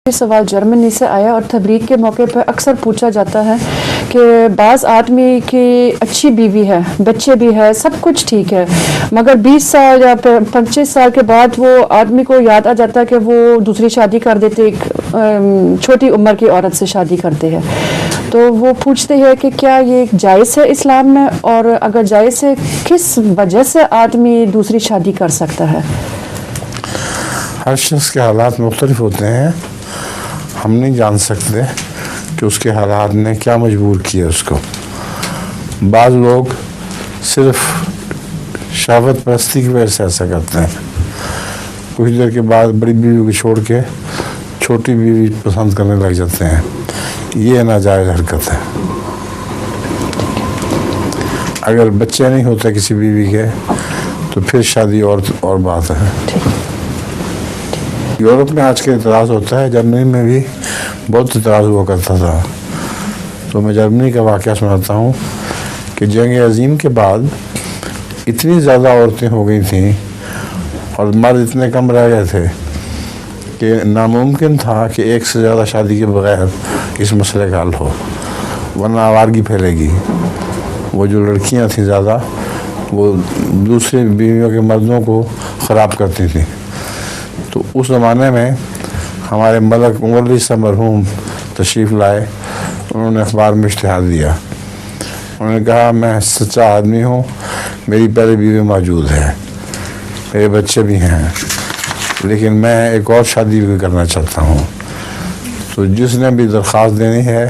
یہ سوال جرمنی سے آیا اور تبریک کے موقع پر اکثر پوچھا جاتا ہے کہ بعض آدمی کی اچھی بیوی ہے، بچے بھی ہے، سب کچھ ٹھیک ہے، مگر 20 سال یا 25 سال کے بعد وہ آدمی کو یاد آ جاتا ہے کہ وہ دوسری شادی کر دیتے، ایک چھوٹی عمر کی عورت سے شادی کرتے ہیں. تو وہ پوچھتے ہیں کہ کیا یہ جائز ہے اسلام میں، اور اگر جائز ہے کس وجہ سے آدمی دوسری شادی کر سکتا ہے؟ ہر شخص کے حالات مختلف ہوتے ہیں. ہم نہیں جان سکتے کہ اس کے حالات نے کیا مجبور کیا اس کو. بعض لوگ صرف شہوت پرستی کی وجہ سے ایسا کرتے ہیں. کچھ دیر کے بعد بڑی بیوی کو چھوڑ کے چھوٹی بیوی پسند کرنے لگ جاتے ہیں. یہ ناجائز حرکت ہے. اگر بچے نہیں ہوتے کسی بیوی کے تو پھر شادی اور بات ہے. یورپ میں آج کے اعتراض ہوتا ہے، جرمنی میں بھی بہت اعتراض ہوا کرتا تھا. تو میں جرمنی کا واقعہ سناتا ہوں کہ جنگ عظیم کے بعد اتنی زیادہ عورتیں ہو گئی تھیں اور مرد اتنے کم رہ گئے تھے کہ ناممکن تھا کہ ایک سے زیادہ شادی کے بغیر اس مسئلے کا حل ہو، ورنہ آوارگی پھیلے گی. وہ جو لڑکیاں تھیں زیادہ، وہ دوسرے بیویوں کے مردوں کو خراب کرتی تھیں. تو اس زمانے میں ہمارے ملک عمر علی صاحب مرحوم تشریف لائے. انہوں نے اخبار میں اشتہار دیا. انہوں نے کہا میں سچا آدمی ہوں، میری پہلے بیوی موجود ہے، میرے بچے بھی ہیں، لیکن میں ایک اور شادی بھی کرنا چاہتا ہوں. تو جس نے بھی درخواست دینی ہے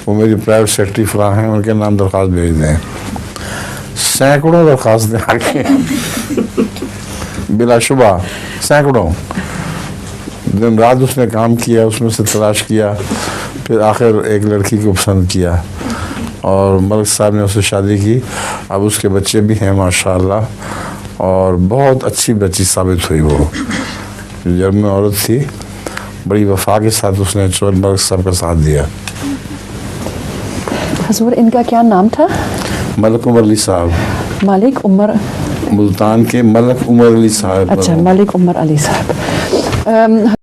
وہ میری پرائیویٹ سیکرٹری فلاں ہیں، ان کے نام درخواست بھیج دیں. سینکڑوں درخواستیں آ گئی، بلا شبہ سینکڑوں. دن رات اس نے کام کیا، اس میں سے تلاش کیا، پھر آخر ایک لڑکی کو پسند کیا اور ملک صاحب نے اس سے شادی کی. اب اس کے بچے بھی ہیں ماشاءاللہ، اور بہت اچھی بچی ثابت ہوئی. وہ جرمن عورت تھی، بڑی وفا کے ساتھ اس نے ملک صاحب کا ساتھ دیا. حضور ان کا کیا نام تھا؟ ملک عمر علی صاحب. ملک عمر، ملتان کے ملک عمر علی صاحب. اچھا، ملک عمر علی صاحب.